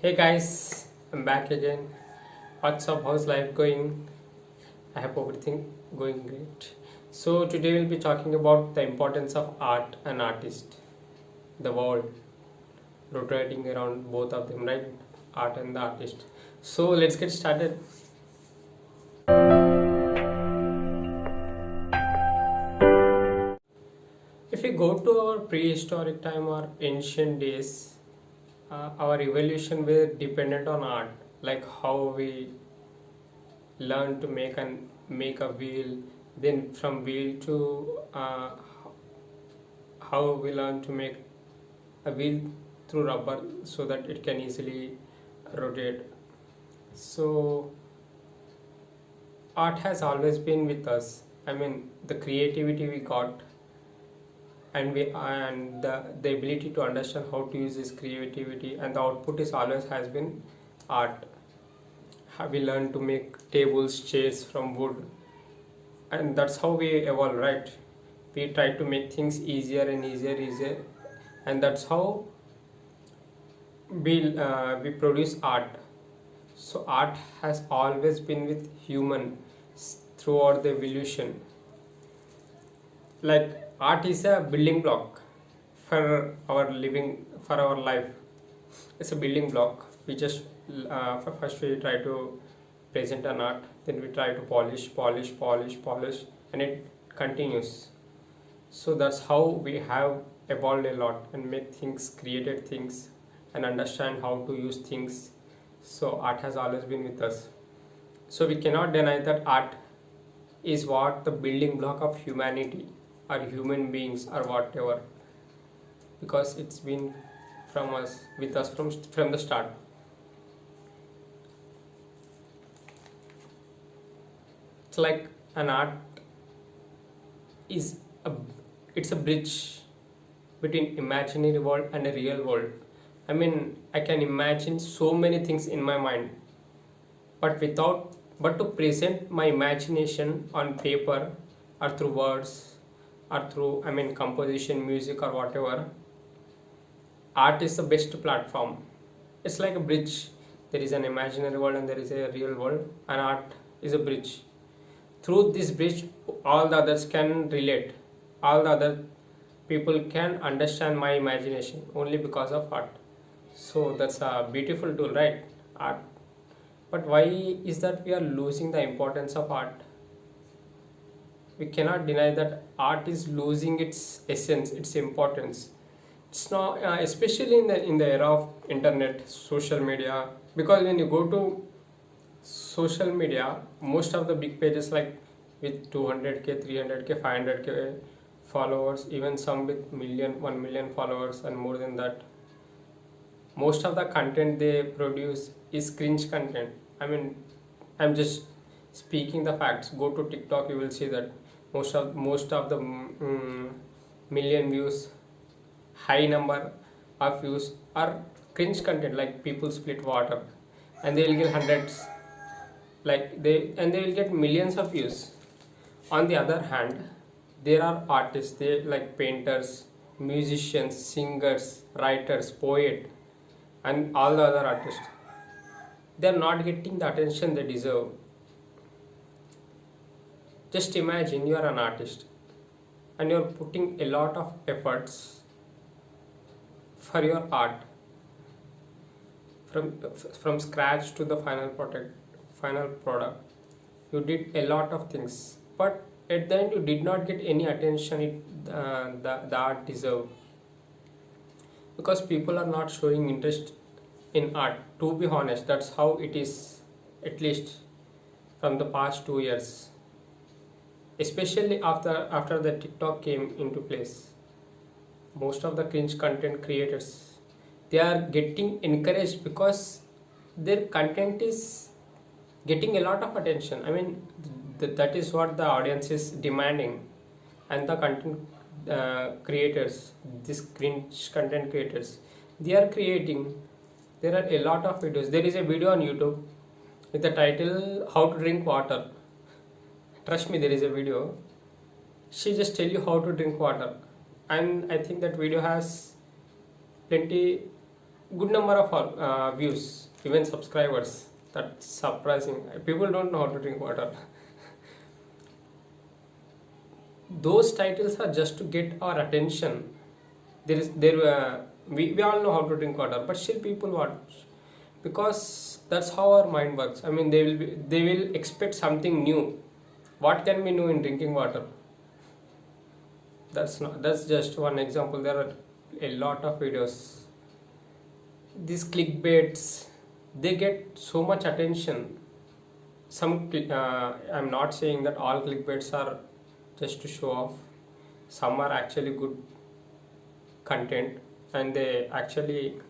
Hey guys, I'm back again. What's up? How's life going? I hope everything going great. So today we'll be talking about the importance of art and artist. The world rotating around both of them, right? Art and the artist. So let's get started. If we go to our prehistoric time or ancient days, our evolution were dependent on art, like how we learn to make a wheel, then from wheel to how we learn to make a wheel through rubber so that it can easily rotate. So art has always been with us. I mean, the creativity we got, and the ability to understand how to use this creativity, and the output is always has been art. How we learn to make tables, chairs from wood, and that's how we evolve, right? We try to make things easier and easier, and that's how we produce art. So art has always been with human throughout the evolution. Like art is a building block for our living, for our life. It's a building block. We just first we try to present an art, then we try to polish, and it continues. So that's how we have evolved a lot and make things, created things, and understand how to use things. So art has always been with us. So we cannot deny that art is what the building block of humanity or human beings or whatever, because it's been from us, with us from the start. It's like an art is a it's a bridge between imaginary world and a real world. I mean, I can imagine so many things in my mind, but to present my imagination on paper or through words or through, I mean, composition, music or whatever, art is the best platform. It's like a bridge. There is an imaginary world and there is a real world, and art is a bridge. Through this bridge, all the others can relate. All the other people can understand my imagination only because of art. So that's a beautiful tool, right? Art. But why is that we are losing the importance of art? We cannot deny that art is losing its essence, its importance. It's not, especially in the era of internet, social media. Because when you go to social media, most of the big pages, like with 200k, 300k, 500k followers, even some with 1 million followers and more than that, most of the content they produce is cringe content. I mean, I'm just speaking the facts. Go to TikTok, you will see that most of the million views, high number of views are cringe content, like people split water, and they will get hundreds, they will get millions of views. On the other hand, there are artists, they like painters, musicians, singers, writers, poet, and all the other artists. They are not getting the attention they deserve. Just imagine you are an artist and you are putting a lot of efforts for your art, from scratch to the final product. You did a lot of things, but at the end you did not get any attention the art deserved, because people are not showing interest in art. To be honest, that's how it is, at least from the past 2 years, especially after the TikTok came into place. Most of the cringe content creators, they are getting encouraged because their content is getting a lot of attention. I mean, that is what the audience is demanding. And the content creators, these cringe content creators, they are creating, there are a lot of videos. There is a video on YouTube with the title how to drink water. Trust me, there is a video. She just tell you how to drink water, and I think that video has plenty good number of views, even subscribers. That's surprising. People don't know how to drink water. Those titles are just to get our attention. We all know how to drink water, but still people watch because that's how our mind works. I mean, they will expect something new. What can be new in drinking water? That's just one example. There are a lot of videos. These clickbaits, they get so much attention. I'm not saying that all clickbaits are just to show off. Some are actually good content, and they actually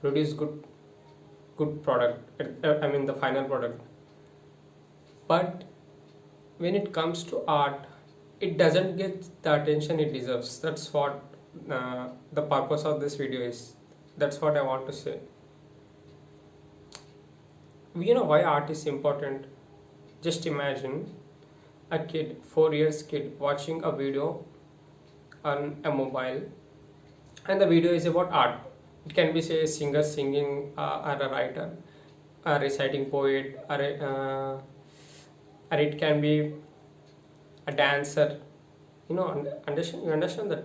produce good product. I mean the final product. But when it comes to art, it doesn't get the attention it deserves. That's what the purpose of this video is. That's what I want to say. You know why art is important? Just imagine a kid, 4 years kid, watching a video on a mobile, and the video is about art. It can be, say, a singer singing, or a writer, a reciting poet, or it can be a dancer. You understand that?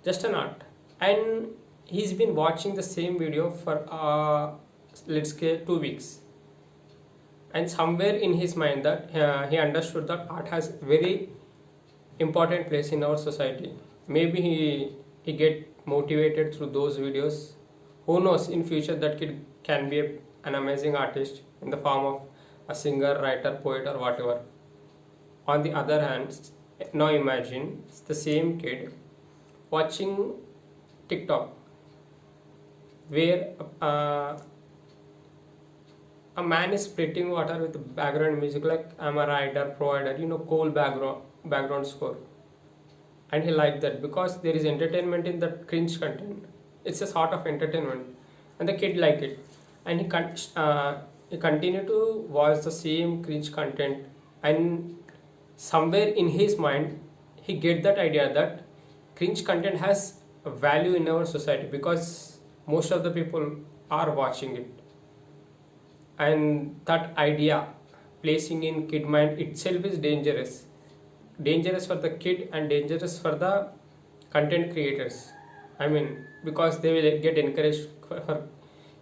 Just an art. And he's been watching the same video for let's say 2 weeks, and somewhere in his mind that he understood that art has very important place in our society. Maybe he get motivated through those videos. Who knows, in future that kid can be an amazing artist in the form of a singer, writer, poet, or whatever. On the other hand, now imagine the same kid watching TikTok, where a man is splitting water with background music like I'm a rider provider, cool background score, and he liked that because there is entertainment in that cringe content. It's a sort of entertainment, and the kid like it, and he continue to watch the same cringe content, and somewhere in his mind he get that idea that cringe content has a value in our society because most of the people are watching it. And that idea placing in kid mind itself is dangerous for the kid and dangerous for the content creators. I mean, because they will get encouraged for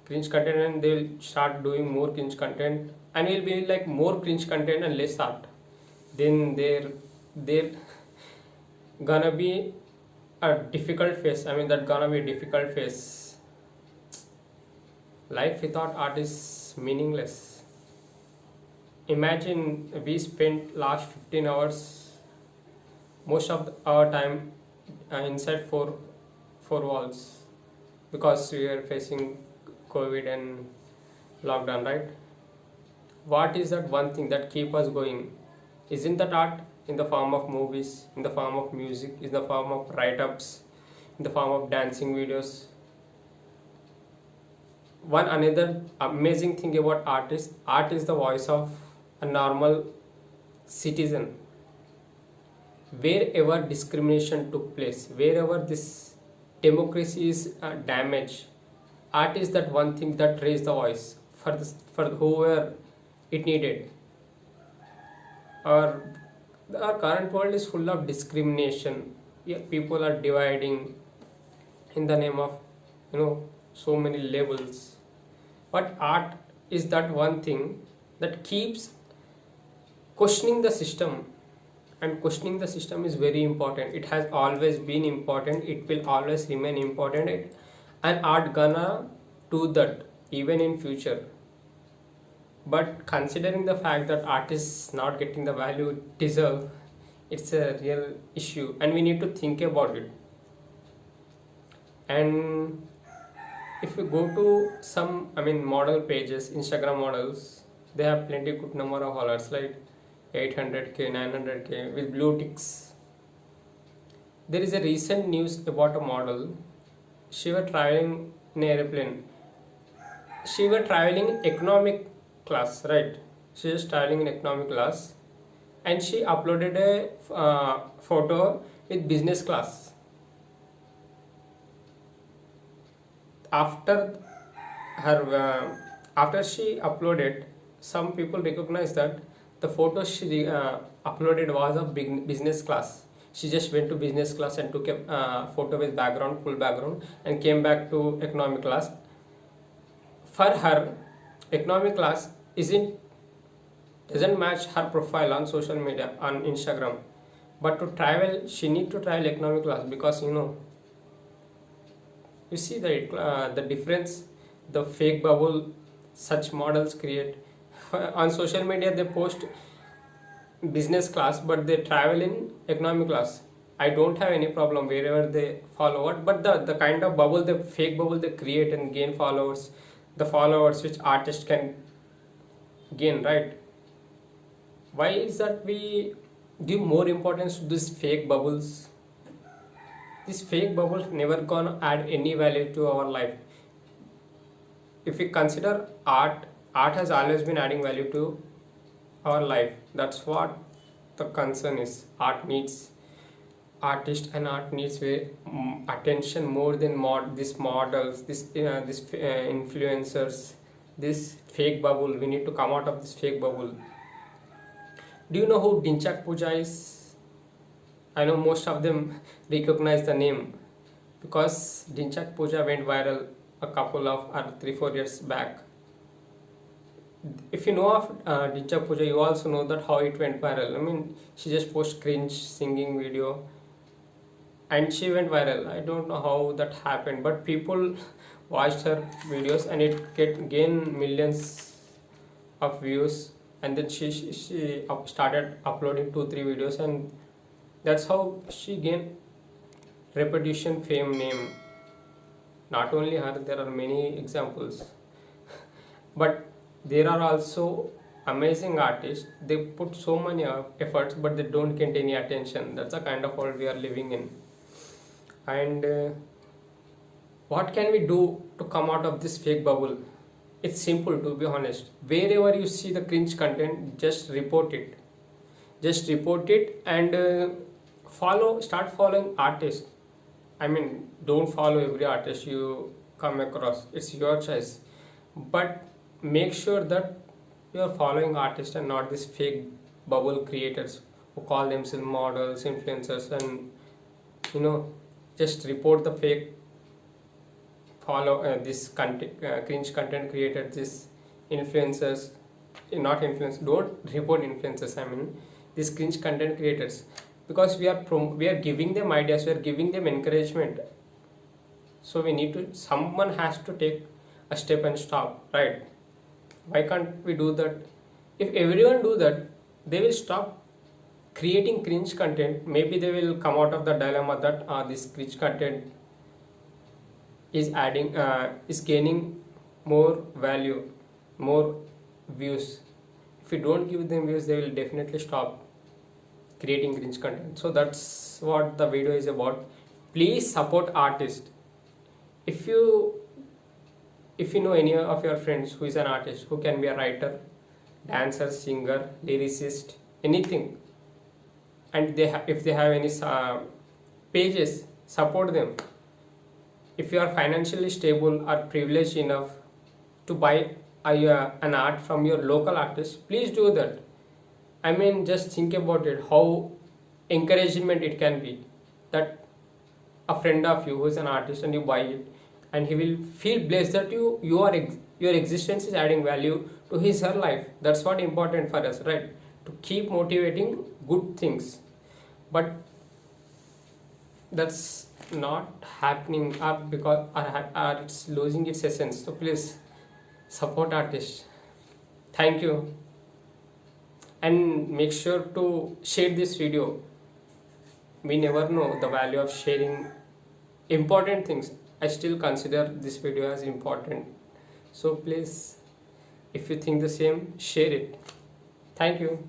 cringe content, and they will start doing more cringe content, and it will be like more cringe content and less art. Then they're gonna be a difficult phase. I mean, that gonna be a difficult phase. Life without art is meaningless. Imagine we spent last 15 hours, most of our time inside four walls, because we are facing COVID and lockdown, right? What is that one thing that keep us going? Isn't that art? In the form of movies, in the form of music, in the form of write-ups, in the form of dancing videos. One another amazing thing about art is the voice of a normal citizen. Wherever discrimination took place, wherever this democracy is damaged, art is that one thing that raised the voice for whoever it needed. Our current world is full of discrimination. Yeah, people are dividing in the name of so many labels. But art is that one thing that keeps questioning the system, and questioning the system is very important. It has always been important, it will always remain important, and art gonna do that even in future. But considering the fact that art is not getting the value it deserves, it's a real issue, and we need to think about it. And if we go to some model pages, Instagram models, they have plenty good number of followers, like 800k, 900k with blue ticks. There is a recent news about a model. She was traveling in an airplane. She was traveling economic class, right? She was traveling in economic class, and she uploaded a photo with business class. After her after she uploaded, some people recognize that the photo she uploaded was of big business class. She just went to business class and took a photo with background, full background, and came back to economic class. For her, economic class isn't doesn't match her profile on social media on Instagram. But to travel, she need to travel economic class, because you see the difference, the fake bubble such models create. On social media they post business class, but they travel in economic class. I don't have any problem wherever they follow it, but the kind of bubble, the fake bubble they create and gain followers, the followers which artist can gain, right? Why is that we give more importance to these fake bubbles? These fake bubbles never gonna add any value to our life. If we consider art has always been adding value to our life. That's what the concern is. Art needs artist, and art needs attention more than these models, this influencers, this fake bubble. We need to come out of this fake bubble. Do you know who Dinchak Puja is? I know most of them recognize the name, because Dinchak Puja went viral a couple of or 3-4 years back. If you know of Dinchak Puja, you also know that how it went viral. I mean, she just posted cringe singing video and she went viral. I don't know how that happened, but people watched her videos and it gained millions of views. And then she started uploading 2-3 videos, and that's how she gained reputation, fame, name. Not only her, there are many examples. But there are also amazing artists. They put so many efforts, but they don't get any attention. That's the kind of world we are living in. And what can we do to come out of this fake bubble? It's simple, to be honest. Wherever you see the cringe content, just report it. Just report it and start following artists. I mean, don't follow every artist you come across. It's your choice. But make sure that you are following artists and not these fake bubble creators who call themselves models, influencers, and just report the fake this content, cringe content created, this influencers, not influencers. Don't report influencers. I mean, these cringe content creators, because we are giving them ideas, we are giving them encouragement. So someone has to take a step and stop, right? Why can't we do that? If everyone do that, they will stop creating cringe content. Maybe they will come out of the dilemma that this cringe content is gaining more value, more views. If you don't give them views, they will definitely stop creating cringe content. So that's what the video is about. Please support artists. If you know any of your friends who is an artist, who can be a writer, dancer, singer, lyricist, anything, and if they have any pages, support them. If you are financially stable or privileged enough to buy an art from your local artist, please do that. I mean, just think about it, how encouragement it can be, that a friend of you who is an artist and you buy it, and he will feel blessed that your existence is adding value to his her life. That's what important for us, right? To keep motivating good things. But that's not happening because it's losing its essence. So please support artists. Thank you, and make sure to share this video. We never know the value of sharing important things. I still consider this video as important. So please, if you think the same, share it. Thank you.